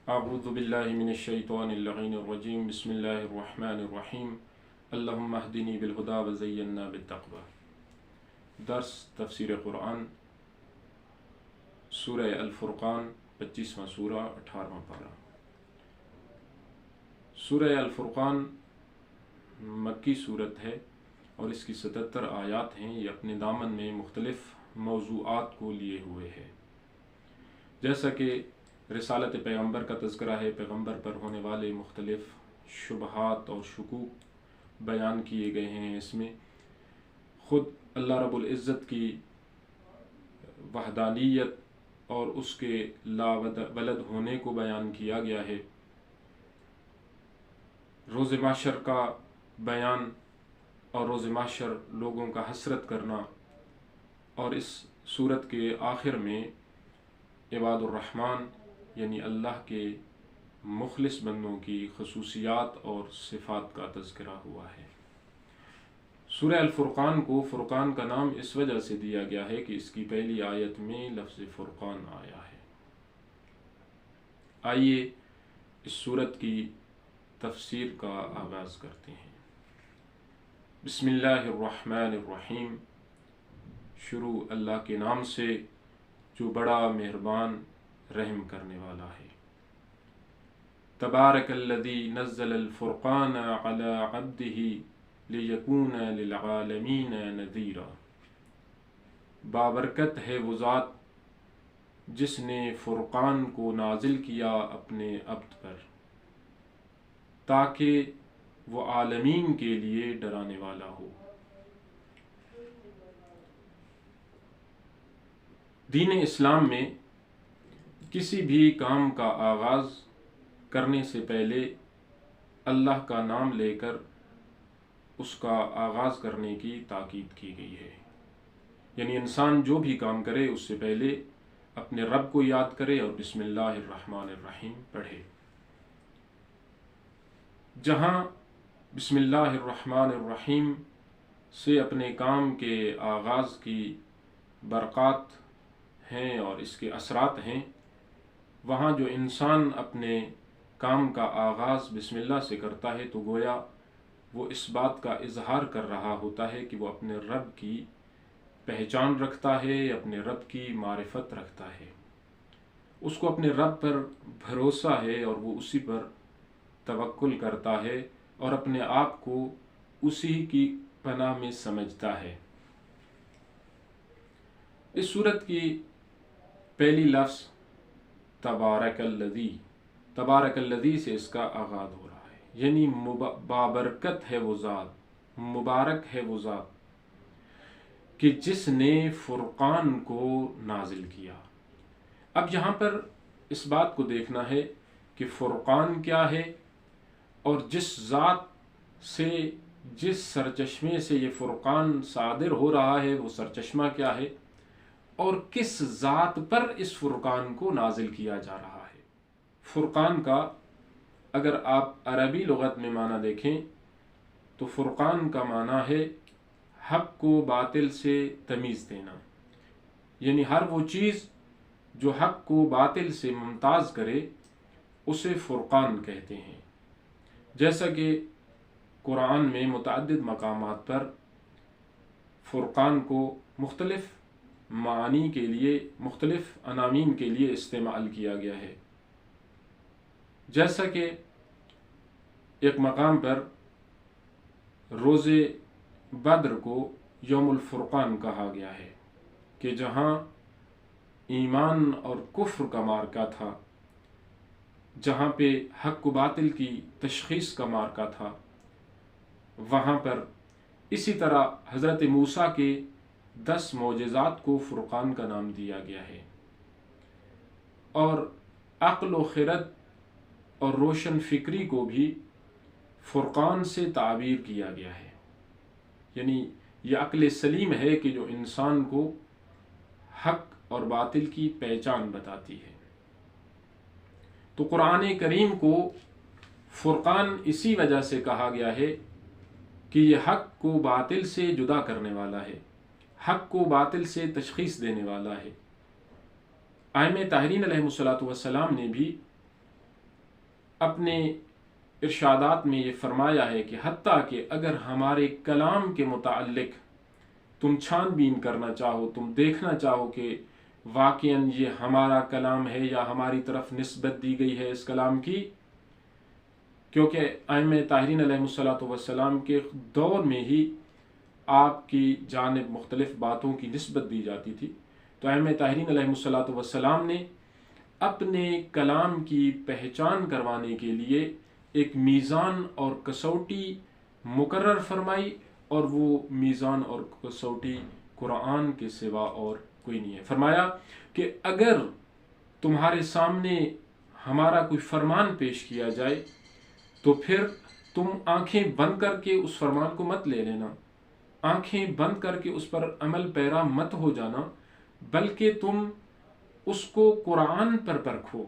اعوذ باللہ من الشیطان اللعین الرجیم بسم اللہ الرحمن الرحیم اللہم اہدنی بالہدی وزینا بالتقوی۔ درس تفسیر قرآن، سورہ الفرقان، 25واں سورہ، 18واں پارہ۔ سورہ الفرقان مکی صورت ہے اور اس کی 77 آیات ہیں۔ یہ اپنے دامن میں مختلف موضوعات کو لیے ہوئے ہے، جیسا کہ رسالت پیغمبر کا تذکرہ ہے، پیغمبر پر ہونے والے مختلف شبہات اور شکوک بیان کیے گئے ہیں۔ اس میں خود اللہ رب العزت کی وحدانیت اور اس کے لا ولد ہونے کو بیان کیا گیا ہے، روز محشر کا بیان اور روز محشر لوگوں کا حسرت کرنا، اور اس صورت کے آخر میں عباد الرحمن یعنی اللہ کے مخلص بندوں کی خصوصیات اور صفات کا تذکرہ ہوا ہے۔ سورہ الفرقان کو فرقان کا نام اس وجہ سے دیا گیا ہے کہ اس کی پہلی آیت میں لفظ فرقان آیا ہے۔ آئیے اس سورت کی تفسیر کا آغاز کرتے ہیں۔ بسم اللہ الرحمن الرحیم، شروع اللہ کے نام سے جو بڑا مہربان رحم کرنے والا ہے۔ تبارک الذی نزل الفرقان علی عبدہ لیکون للعالمین نذیرا، بابرکت ہے وہ ذات جس نے فرقان کو نازل کیا اپنے عبد پر، تاکہ وہ عالمین کے لیے ڈرانے والا ہو۔ دین اسلام میں کسی بھی کام کا آغاز کرنے سے پہلے اللہ کا نام لے کر اس کا آغاز کرنے کی تاکید کی گئی ہے، یعنی انسان جو بھی کام کرے اس سے پہلے اپنے رب کو یاد کرے اور بسم اللہ الرحمن الرحیم پڑھے۔ جہاں بسم اللہ الرحمن الرحیم سے اپنے کام کے آغاز کی برکات ہیں اور اس کے اثرات ہیں، وہاں جو انسان اپنے کام کا آغاز بسم اللہ سے کرتا ہے تو گویا وہ اس بات کا اظہار کر رہا ہوتا ہے کہ وہ اپنے رب کی پہچان رکھتا ہے، اپنے رب کی معرفت رکھتا ہے، اس کو اپنے رب پر بھروسہ ہے اور وہ اسی پر توکل کرتا ہے اور اپنے آپ کو اسی کی پناہ میں سمجھتا ہے۔ اس صورت کی پہلی لفظ تبارک الذی، تبارک الذی سے اس کا آغاز ہو رہا ہے، یعنی بابرکت ہے وہ ذات، مبارک ہے وہ ذات کہ جس نے فرقان کو نازل کیا۔ اب یہاں پر اس بات کو دیکھنا ہے کہ فرقان کیا ہے اور جس ذات سے، جس سرچشمے سے یہ فرقان صادر ہو رہا ہے وہ سرچشمہ کیا ہے، اور کس ذات پر اس فرقان کو نازل کیا جا رہا ہے۔ فرقان کا اگر آپ عربی لغت میں معنی دیکھیں تو فرقان کا معنی ہے حق کو باطل سے تمیز دینا، یعنی ہر وہ چیز جو حق کو باطل سے ممتاز کرے اسے فرقان کہتے ہیں۔ جیسا کہ قرآن میں متعدد مقامات پر فرقان کو مختلف معانی کے لیے، مختلف عناوین کے لیے استعمال کیا گیا ہے۔ جیسا کہ ایک مقام پر روز بدر کو یوم الفرقان کہا گیا ہے کہ جہاں ایمان اور کفر کا معرکہ تھا، جہاں پہ حق و باطل کی تشخیص کا معرکہ تھا، وہاں پر اسی طرح حضرت موسیٰ کے 10 معجزات کو فرقان کا نام دیا گیا ہے، اور عقل و خرد اور روشن فکری کو بھی فرقان سے تعبیر کیا گیا ہے، یعنی یہ عقل سلیم ہے کہ جو انسان کو حق اور باطل کی پہچان بتاتی ہے۔ تو قرآن کریم کو فرقان اسی وجہ سے کہا گیا ہے کہ یہ حق کو باطل سے جدا کرنے والا ہے، حق کو باطل سے تشخیص دینے والا ہے۔ ائمہ طاہرین علیہ الصلوۃ والسلام نے بھی اپنے ارشادات میں یہ فرمایا ہے کہ حتیٰ کہ اگر ہمارے کلام کے متعلق تم چھان بین کرنا چاہو، تم دیکھنا چاہو کہ واقعاً یہ ہمارا کلام ہے یا ہماری طرف نسبت دی گئی ہے اس کلام کی، کیونکہ ائمہ طاہرین علیہ السلام کے دور میں ہی آپ کی جانب مختلف باتوں کی نسبت دی جاتی تھی، تو ائمہ طاہرین علیہ السلام نے اپنے کلام کی پہچان کروانے کے لیے ایک میزان اور کسوٹی مقرر فرمائی، اور وہ میزان اور کسوٹی قرآن کے سوا اور کوئی نہیں ہے۔ فرمایا کہ اگر تمہارے سامنے ہمارا کوئی فرمان پیش کیا جائے تو پھر تم آنکھیں بند کر کے اس فرمان کو مت لے لینا، آنکھیں بند کر کے اس پر عمل پیرا مت ہو جانا، بلکہ تم اس کو قرآن پر پرکھو۔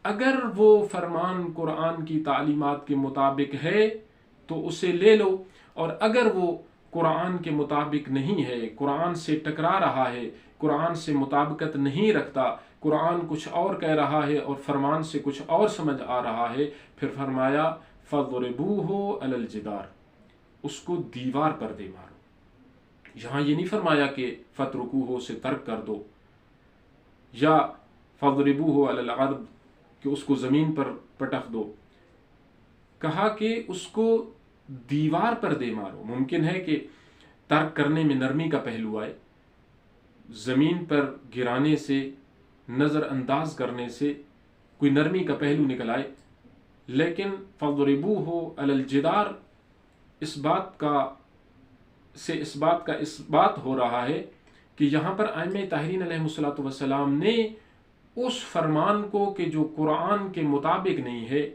اگر وہ فرمان قرآن کی تعلیمات کے مطابق ہے تو اسے لے لو، اور اگر وہ قرآن کے مطابق نہیں ہے، قرآن سے ٹکرا رہا ہے، قرآن سے مطابقت نہیں رکھتا، قرآن کچھ اور کہہ رہا ہے اور فرمان سے کچھ اور سمجھ آ رہا ہے، پھر فرمایا فَضْرِبُوهُ عَلَى الْجِدَارِ، اس کو دیوار پر دے مارو۔ یہاں یہ نہیں فرمایا کہ فَتْرُكُوهُ سے ترک کر دو، یا فَضْرِبُوهُ عَلَى الْأَرْضِ کہ اس کو زمین پر پٹخ دو، کہا کہ اس کو دیوار پر دے مارو۔ ممکن ہے کہ ترک کرنے میں نرمی کا پہلو آئے، زمین پر گرانے سے، نظر انداز کرنے سے کوئی نرمی کا پہلو نکل آئے، لیکن فَضْرِبُوهُ عَلَى الْجِدَارِ اس بات کا اس بات ہو رہا ہے کہ یہاں پر ائمہ طاہرین علیہ السلام نے اس فرمان کو کہ جو قرآن کے مطابق نہیں ہے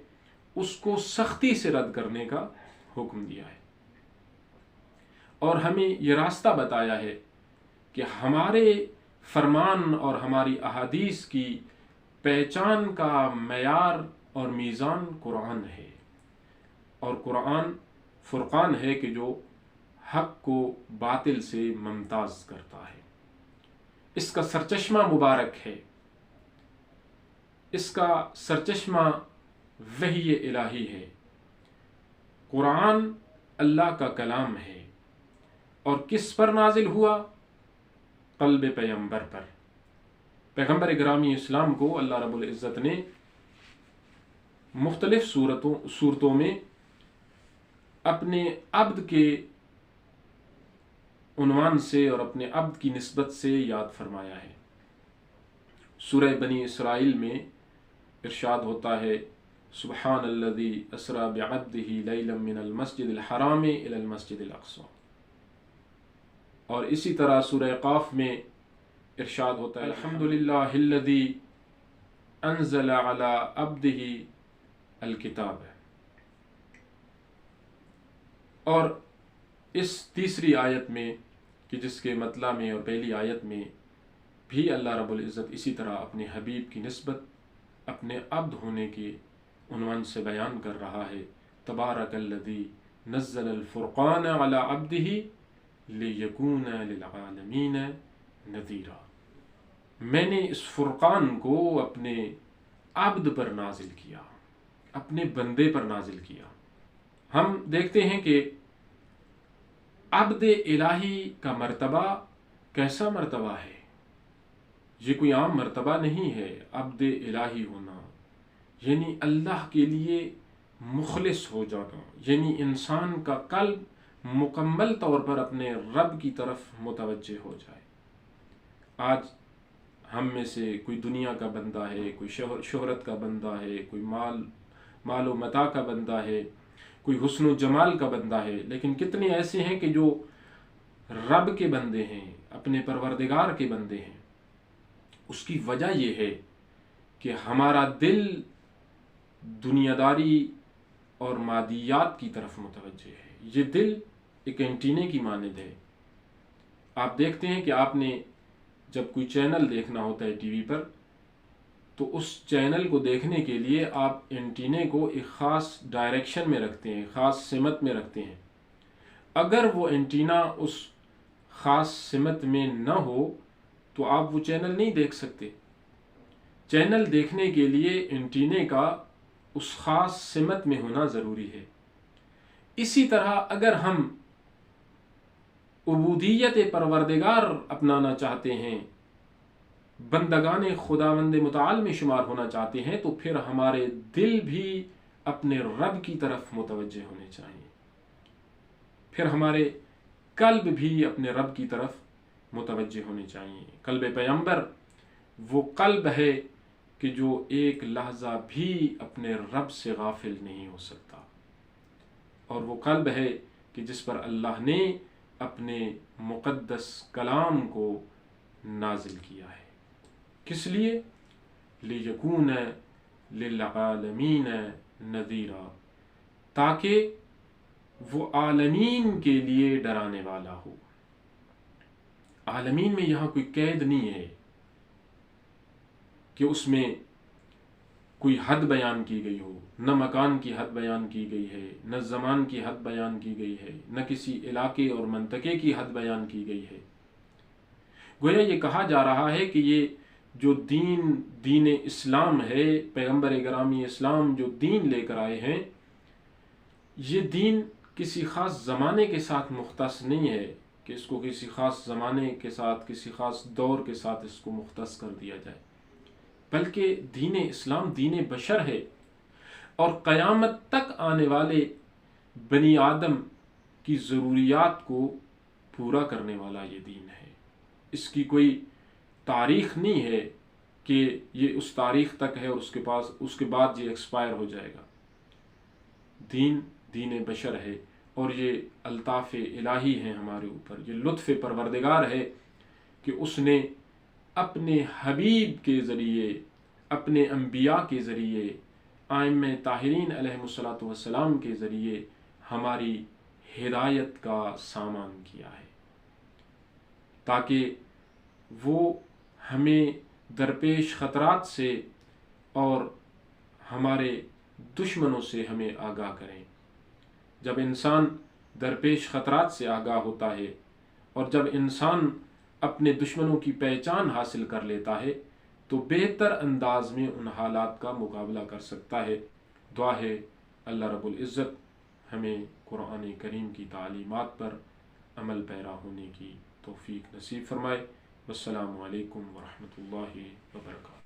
اس کو سختی سے رد کرنے کا حکم دیا ہے، اور ہمیں یہ راستہ بتایا ہے کہ ہمارے فرمان اور ہماری احادیث کی پہچان کا معیار اور میزان قرآن ہے، اور قرآن فرقان ہے کہ جو حق کو باطل سے ممتاز کرتا ہے۔ اس کا سرچشمہ مبارک ہے، اس کا سرچشمہ وحی الہی ہے۔ قرآن اللہ کا کلام ہے، اور کس پر نازل ہوا؟ قلب پیغمبر پر۔ پیغمبر گرامی اسلام کو اللہ رب العزت نے مختلف صورتوں میں اپنے عبد کے عنوان سے اور اپنے عبد کی نسبت سے یاد فرمایا ہے۔ سورہ بنی اسرائیل میں ارشاد ہوتا ہے سبحان الذی اسری بعبدہ لیلا من المسجد الحرام الی المسجد الاقصی، اور اسی طرح سورہ قاف میں ارشاد ہوتا ہے الحمدللہ الذی انزل علی عبدہ الکتاب، اور اس تیسری آیت میں کہ جس کے مطلع میں اور پہلی آیت میں بھی اللہ رب العزت اسی طرح اپنے حبیب کی نسبت اپنے عبد ہونے کے عنوان سے بیان کر رہا ہے تبارک الذی نزل الفرقان علی عبدہ لیکون للعالمین نذیرا، میں نے اس فرقان کو اپنے عبد پر نازل کیا، اپنے بندے پر نازل کیا۔ ہم دیکھتے ہیں کہ عبد الہی کا مرتبہ کیسا مرتبہ ہے، یہ کوئی عام مرتبہ نہیں ہے۔ عبد الہی ہونا یعنی اللہ کے لیے مخلص ہو جانا، یعنی انسان کا قلب مکمل طور پر اپنے رب کی طرف متوجہ ہو جائے۔ آج ہم میں سے کوئی دنیا کا بندہ ہے، کوئی شہرت کا بندہ ہے، کوئی مال و متاع کا بندہ ہے، کوئی حسن و جمال کا بندہ ہے، لیکن کتنے ایسے ہیں کہ جو رب کے بندے ہیں، اپنے پروردگار کے بندے ہیں۔ اس کی وجہ یہ ہے کہ ہمارا دل دنیا داری اور مادیات کی طرف متوجہ ہے۔ یہ دل ایک اینٹینے کی مانند ہے۔ آپ دیکھتے ہیں کہ آپ نے جب کوئی چینل دیکھنا ہوتا ہے ٹی وی پر، تو اس چینل کو دیکھنے کے لیے آپ اینٹینے کو ایک خاص ڈائریکشن میں رکھتے ہیں، خاص سمت میں رکھتے ہیں۔ اگر وہ اینٹینا اس خاص سمت میں نہ ہو تو آپ وہ چینل نہیں دیکھ سکتے۔ چینل دیکھنے کے لیے اینٹینے کا اس خاص سمت میں ہونا ضروری ہے۔ اسی طرح اگر ہم عبودیت پروردگار اپنانا چاہتے ہیں، بندگان خداوند متعال میں شمار ہونا چاہتے ہیں، تو پھر ہمارے دل بھی اپنے رب کی طرف متوجہ ہونے چاہیے، پھر ہمارے قلب بھی اپنے رب کی طرف متوجہ ہونے چاہیے۔ قلب پیغمبر وہ قلب ہے کہ جو ایک لحظہ بھی اپنے رب سے غافل نہیں ہو سکتا، اور وہ قلب ہے کہ جس پر اللہ نے اپنے مقدس کلام کو نازل کیا ہے۔ کس لیے؟ لِيَكُونَ لِلْعَالَمِينَ نَذِيرًا، تاکہ وہ عالمین کے لیے ڈرانے والا ہو۔ عالمین میں یہاں کوئی قید نہیں ہے کہ اس میں کوئی حد بیان کی گئی ہو، نہ مکان کی حد بیان کی گئی ہے، نہ زمان کی حد بیان کی گئی ہے، نہ کسی علاقے اور منطقے کی حد بیان کی گئی ہے۔ گویا یہ کہا جا رہا ہے کہ یہ جو دین اسلام ہے، پیغمبر گرامی اسلام جو دین لے کر آئے ہیں، یہ دین کسی خاص زمانے کے ساتھ مختص نہیں ہے کہ اس کو کسی خاص زمانے کے ساتھ، کسی خاص دور کے ساتھ اس کو مختص کر دیا جائے، بلکہ دین اسلام دین بشر ہے، اور قیامت تک آنے والے بنی آدم کی ضروریات کو پورا کرنے والا یہ دین ہے۔ اس کی کوئی تاریخ نہیں ہے کہ یہ اس تاریخ تک ہے اور اس کے بعد یہ ایکسپائر ہو جائے گا۔ دین بشر ہے، اور یہ الطاف الہی ہیں ہمارے اوپر، یہ لطف پروردگار ہے کہ اس نے اپنے حبیب کے ذریعے، اپنے انبیاء کے ذریعے، ائمہ طاہرین علیہم الصلاۃ والسلام کے ذریعے ہماری ہدایت کا سامان کیا ہے، تاکہ وہ ہمیں درپیش خطرات سے اور ہمارے دشمنوں سے ہمیں آگاہ کریں۔ جب انسان درپیش خطرات سے آگاہ ہوتا ہے، اور جب انسان اپنے دشمنوں کی پہچان حاصل کر لیتا ہے، تو بہتر انداز میں ان حالات کا مقابلہ کر سکتا ہے۔ دعا ہے اللہ رب العزت ہمیں قرآن کریم کی تعلیمات پر عمل پیرا ہونے کی توفیق نصیب فرمائے۔ والسلام علیکم ورحمۃ اللہ وبرکاتہ۔